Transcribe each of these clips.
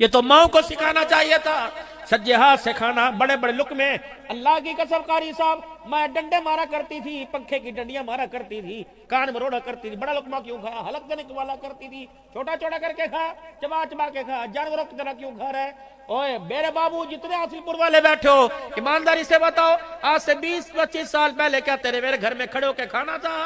یہ تو ماں کو سکھانا چاہیے تھا، سجے ہاتھ سے کھانا، بڑے بڑے لقمے۔ اللہ کی قسم قاری صاحب، میں ڈنڈے مارا کرتی تھی، پنکھے کی ڈنڈیاں مارا کرتی تھی، کان مروڑا کرتی تھی، بڑا لقمہ کیوں کھایا، حلق دینے والا کرتی تھی، چھوٹا چھوٹا کر کے کھا، چبا چبا کے کھا، جانوروں کی طرح کیوں کھا رہا ہے؟ اوے میرے بابو جتنے حاصل پور والے بیٹھے ہو، ایمانداری سے بتاؤ، آج سے 20-25 سال پہلے کیا تیرے میرے گھر میں کھڑے ہو کے کھانا تھا؟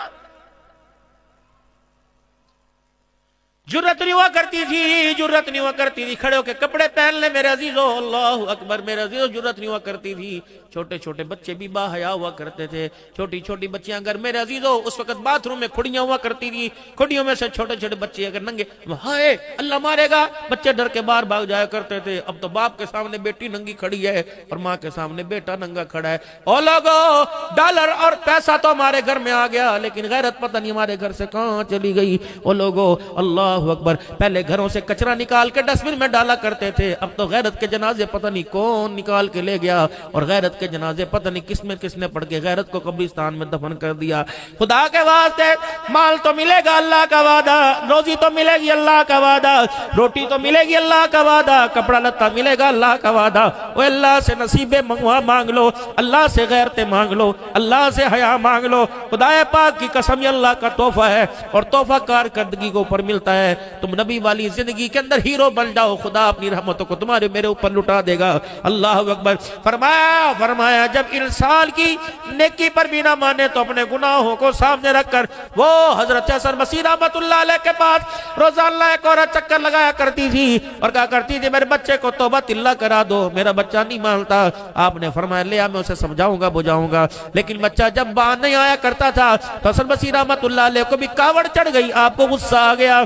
جرت نہیں ہوا کرتی تھی، جرت نہیں ہوا کرتی تھی کھڑے ہو کے کپڑے پہن لے میرے عزیزو، اللہ اکبر میرے عزیزو، جرت نہیں ہوا کرتی تھی۔ چھوٹے چھوٹے بچے بھی با حیا ہوا کرتے تھے، چھوٹی چھوٹی بچیاں اگر میرے عزیزو اس وقت باتھ روم میں کھڑیاں ہوا کرتی تھی، کھڑیوں میں سے چھوٹے چھوٹے بچے اگر ننگے، ہائے اللہ مارے گا، بچے ڈر کے باہر بھاگ جایا کرتے تھے۔ اب تو باپ کے سامنے بیٹی ننگی کھڑی ہے اور ماں کے سامنے بیٹا ننگا کھڑا ہے۔ او لوگو، ڈالر اور پیسہ تو ہمارے گھر میں آ گیا، لیکن غیرت پتہ نہیں ہمارے گھر سے کہاں چلی گئی۔ او لوگو، اللہ اکبر، پہلے گھروں سے کچرا نکال کے ڈسٹبن میں ڈالا کرتے تھے، اب تو غیرت کے جنازے پتہ نہیں کون نکال کے لے گیا، اور غیرت کے جنازے پتہ نہیں کس نے پڑھ کے غیرت کو قبرستان میں دفن کر دیا۔ خدا کے واسطے، مال تو ملے گا اللہ کا وعدہ، روزی تو ملے گی اللہ کا وعدہ، روٹی تو ملے گی اللہ کا وعدہ، کپڑا لتا ملے گا اللہ کا وعدہ۔ وہ اللہ سے نصیبیں مانگ لو، اللہ سے غیرتیں مانگ لو، اللہ سے حیا مانگ لو۔ خدا پاک کی قسم، یہ اللہ کا تحفہ ہے، اور تحفہ کارکردگی کے اوپر ملتا ہے۔ تم نبی والی زندگی کے اندر ہیرو بن جاؤ، خدا اپنی رحمتوں کو تمہارے میرے اوپر لٹا دے گا۔ اللہ اکبر۔ فرمایا جب انسان کی نیکی پر بھی نہ مانے تو اپنے گناہوں کو سامنے رکھ کر، وہ حضرت حسن بصری رحمت اللہ علیہ کے پاس روزانہ ایک عورت چکر لگایا کرتی تھی اور کہا کرتی تھی میرے بچے کو توبہ اللہ کرا دو، میرا بچہ نہیں مانتا۔ آپ نے فرمایا لیا میں اسے سمجھاؤں گا بجھاؤں گا، لیکن بچہ جب باہر نہیں آیا کرتا تھا تو حسن بصری رحمت اللہ علیہ کو بھی کاوڑ چڑھ گئی، آپ کو غصہ آ گیا۔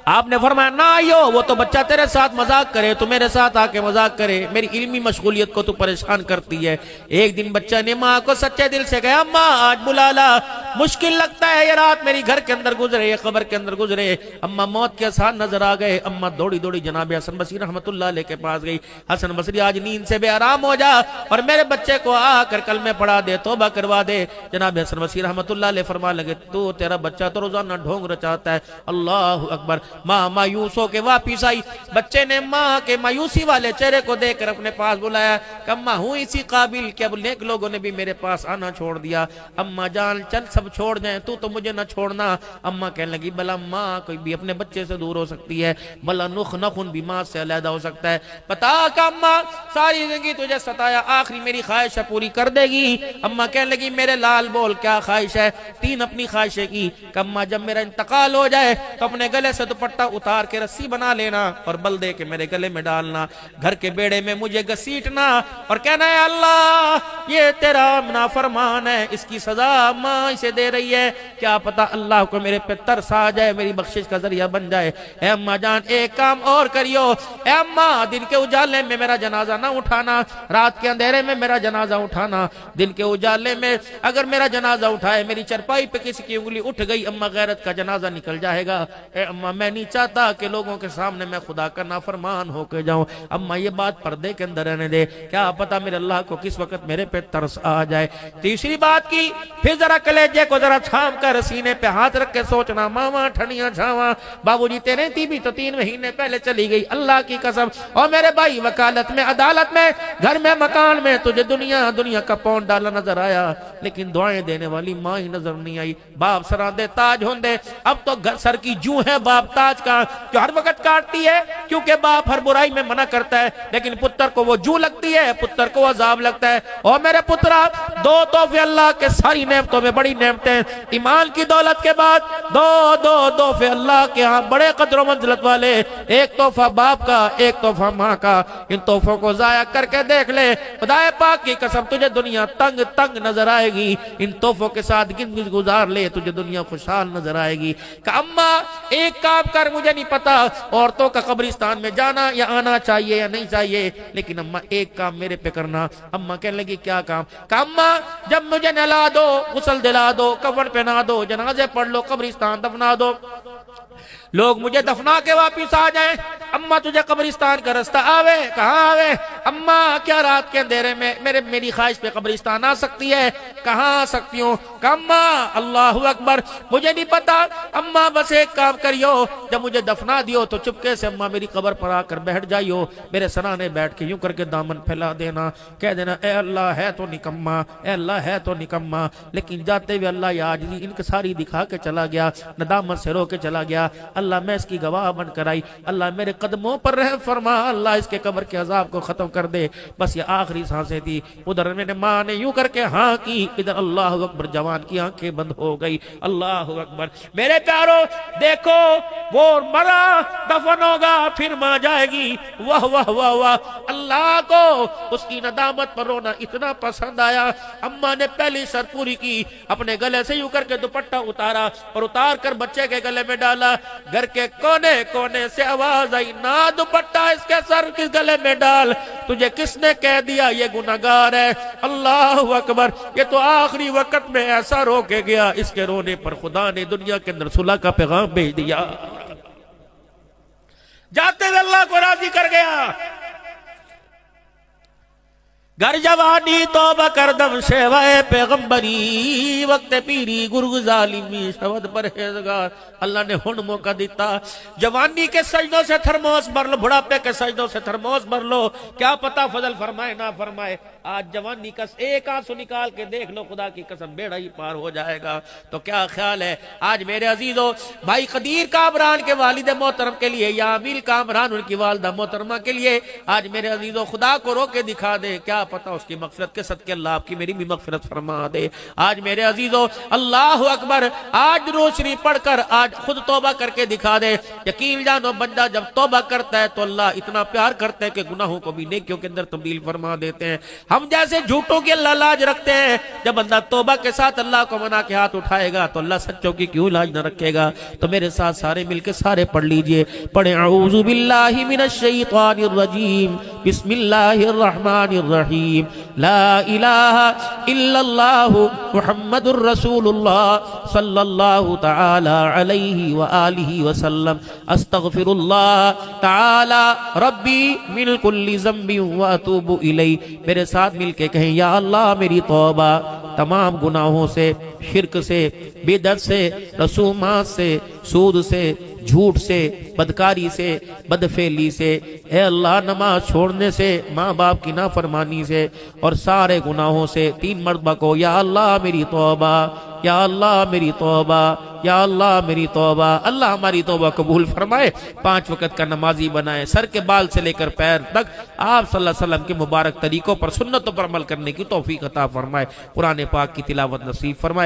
آپ نے فرمایا نہ آئیو، وہ تو بچہ تیرے ساتھ مذاق کرے تو میرے ساتھ آ کے مذاق کرے، میری علمی مشغولیت کو تو پریشان کرتی ہے۔ ایک دن بچہ نے ماں کو سچے دل سے کہا اماں آج بلا لا، مشکل لگتا ہے یہ رات میری گھر کے اندر گزرے، یہ قبر کے اندر گزرے۔ اماں موت کے آثار نظر آ گئے، اماں دوڑی دوڑی جناب حسن بصری رحمت اللہ علیہ کے پاس گئی، حسن بصری آج نیند سے بے آرام ہو جا اور میرے بچے کو آ کر کلمے پڑھا دے، توبہ کروا دے۔ جناب حسن بصری رحمت اللہ علیہ فرمان لگے تو تیرا بچہ تو روزانہ ڈھونگ رچاتا ہے۔ اللہ اکبر۔ ماں مایوس ہو کے واپس آئی، بچے نے ماں کے مایوسی والے چہرے کو دیکھ کر اپنے پاس بلایا کہ اماں ہوں اسی قابل کہ اب نیک لوگوں نے بھی میرے پاس آنا چھوڑ دیا، اماں جان چل سب چھوڑ جائیں تو مجھے نہ چھوڑنا۔ اماں کہنے لگی بلا ماں کوئی بھی اپنے بچے سے دور ہو سکتی ہے، بلا نخن بھی ماں سے علیحدہ ہو سکتا ہے، بتا کہ اماں ساری زندگی تجھے ستایا، آخری میری خواہش پوری کر دے گی؟ اماں کہنے لگی میرے لال بول کیا خواہش ہے؟ 3 اپنی خواہشیں کی کہ اماں جب میرا انتقال ہو جائے تو اپنے گلے سے دوپٹہ اتار کے رسی بنا لینا اور بل دے کے میرے گلے میں ڈالنا، گھر کے بیڑے میں مجھے گھسیٹنا اور کہنا ہے اللہ یہ تیرا نافرمان ہے، اس کی سزا ماں اسے دے رہی ہے، کیا پتا اللہ کو میرے پہ ترس آ جائے، میری بخشش کا ذریعہ بن جائے۔ اے اماں جان ایک کام اور کریو، اے اماں دن کے اجالے میں میرا جنازہ نہ اٹھانا، رات کے اندھیرے میں میرا جنازہ اٹھانا، دن کے اجالے میں اگر میرا جنازہ اٹھائے میری چرپائی پہ کسی کی انگلی اٹھ گئی اماں غیرت کا جنازہ نکل جائے گا۔ اے اماں میں نہیں چاہتا کہ لوگوں کے سامنے میں خدا کا نافرمان ہو کے جاؤں، اماں یہ بات پردے کے اندر رہنے دے، کیا پتا میرے اللہ کو کس وقت میرے پہ ترس آ جائے۔ تیسری بات کی، پھر ذرا کلیجے کو ذرا چھام کر سینے پہ ہاتھ رکھ کے سوچنا ماما ٹھنیاں چھاواں، بابو جی تیرے تی بھی تو 3 مہینے پہلے چلی گئی، اللہ کی قسم، اور میرے بھائی وکالت میں عدالت میں گھر میں مکان میں تجھے دنیا کا پاؤنڈ ڈالا نظر آیا، لیکن دعائیں دینے والی ماں ہی نظر نہیں آئی۔ باپ سراندے تاج ہوندے، اب تو سر کی جو ہے باپ تاج کا جو ہر وقت کاٹتی ہے، کیونکہ باپ ہر برائی میں منع کرتا ہے، لیکن پتر کو وہ جو لگتی ہے، پتر کو عذاب لگتا ہے۔ اور میرے پترا 2 تحفے اللہ کے ساری نعمتوں میں بڑی نعمتیں، ایمان کی دولت کے بعد 2 تحفے اللہ کے ہاں بڑے قدر و منزلت والے، ایک تحفہ باپ کا، ایک تحفہ ماں کا۔ ان تحفوں کو ضائع کر کے دیکھ لے، خدا پاک کی قسم تجھے دنیا تنگ نظر آئے گی، ان تحفوں کے ساتھ زندگی گزار لے تجھے دنیا خوشحال نظر آئے گی۔ کہ اماں ایک کام کر، مجھے نہیں پتا عورتوں کا قبرستان میں جانا یا آنا چاہیے یا نہیں چاہیے، لیکن اماں ایک کام میرے پہ کرنا۔ اماں کہنے لگی کیا کام؟ کہ اماں جب مجھے نہلا دو، غسل دلا دو، کفن پہنا دو، جنازے پڑھ لو، قبرستان دفنا دو، لوگ مجھے دفنا کے واپس آ جائیں، اماں اما تجھے قبرستان کا رستہ آوے؟ کہاں آوے؟ اما کیا رات کے اندھیرے میں میری خواہش پہ قبرستان آ سکتی ہے؟ کہاں آ سکتی ہوں؟ کہ اما اللہ اکبر مجھے نہیں پتا، اما بس ایک کام کریو، جب مجھے دفنا دیو تو چپکے سے اما میری قبر پر آ کر بیٹھ جائیو، میرے سرانے بیٹھ کے یوں کر کے دامن پھیلا دینا، کہہ دینا اے اللہ ہے تو نکما، اے اللہ ہے تو نکما، لیکن جاتے ہوئے اللہ یہ عاجزی انکساری دکھا کے چلا گیا، ندامت سے رو کے چلا گیا، اللہ میں اس کی گواہ بن کر آئی، اللہ میرے قدموں پر رحم فرما، اللہ اس کے قبر کے عذاب کو ختم کر دے، بس یہ آخری سانسیں تھی۔ ادھر میرے ماں نے یوں کر کے ہاں کی، ادھر اللہ اکبر جوان کی آنکھیں بند ہو گئی، اللہ اکبر۔ میرے پیارو دیکھو وہ مرا دفن ہوگا پھر ماں جائے گی، واہ واہ واہ واہ، اللہ کو اس کی ندامت پر رونا اتنا پسند آیا، اماں نے پہلی شرط پوری کی، اپنے گلے سے یوں کر کے دوپٹہ اتارا اور اتار کر بچے کے گلے میں ڈالا، گھر کے کونے کونے سے آواز آئی، نہ دوپٹہ اس کے سر کے گلے میں ڈال، تجھے کس نے کہہ دیا یہ گناہگار ہے؟ اللہ اکبر، یہ تو آخری وقت میں ایسا رو کے گیا، اس کے رونے پر خدا نے دنیا کے اندر صلح کا پیغام بھیج دیا، جاتے ہوئے اللہ کو راضی کر گیا۔ گر جوانی توبہ کردم شیوائے پیغمبری، وقت پیری گرگ ظالمی شود پرہیزگار، اللہ نے ہن موقع دیتا، جوانی کے سجدوں سے تھرموس بھر لو، بڑھاپے کے سجدوں سے تھرموس بھر لو، کیا پتا فضل فرمائے نہ فرمائے، آج جوانی کا ایک آنسو نکال کے دیکھ لو، خدا کی قسم بیڑا ہی پار ہو جائے گا۔ تو کیا خیال ہے آج میرے عزیزو، بھائی قدیر کامران کے والد محترم کے لیے یا امیل کامران ان کی والدہ محترمہ کے لیے، آج میرے عزیزو خدا کو رو کے دکھا دے، کیا پتا اس کی مغفرت کے صدقے اللہ آپ کی میری بھی مغفرت فرما دے۔ آج میرے عزیزو اللہ اکبر، آج روشنی پڑھ کر آج خود توبہ کر کے دکھا دے، یقین جانو بندہ جب توبہ کرتا ہے تو اللہ اتنا پیار کرتا ہے کہ گناہوں کو بھی نیکیوں کے اندر تبدیل فرما دیتے ہیں۔ ہم جیسے جھوٹوں کی اللہ لاج رکھتے ہیں، جب بندہ توبہ کے ساتھ اللہ کو منا کے ہاتھ اٹھائے گا تو اللہ سچوں کی کیوں لاج نہ رکھے گا؟ تو میرے ساتھ سارے مل کے سارے پڑھ لیجئے، پڑھیں اعوذ باللہ من الشیطان الرجیم، بسم اللہ الرحمن الرحیم، لا الہ الا اللہ محمد الرسول اللہ صلی اللہ تعالی علیہ وآلہ وسلم، استغفر اللہ تعالی ربی من کل ذنب واتوب الیہ۔ میرے ساتھ مل کے کہیں یا اللہ میری توبہ تمام گناہوں سے، شرک سے، بدعت سے، رسومات سے، سود سے، جھوٹ سے، بدکاری سے، بدفعلی سے، اے اللہ نماز چھوڑنے سے، ماں باپ کی نافرمانی سے اور سارے گناہوں سے 3 مرتبہ کو یا اللہ میری توبہ، یا اللہ میری توبہ، یا اللہ میری توبہ۔ اللہ ہماری توبہ قبول فرمائے، 5 وقت کا نمازی بنائے، سر کے بال سے لے کر پیر تک آپ صلی اللہ علیہ وسلم کے مبارک طریقوں پر، سنتوں پر عمل کرنے کی توفیق عطا فرمائے، قرآن پاک کی تلاوت نصیب فرمائے۔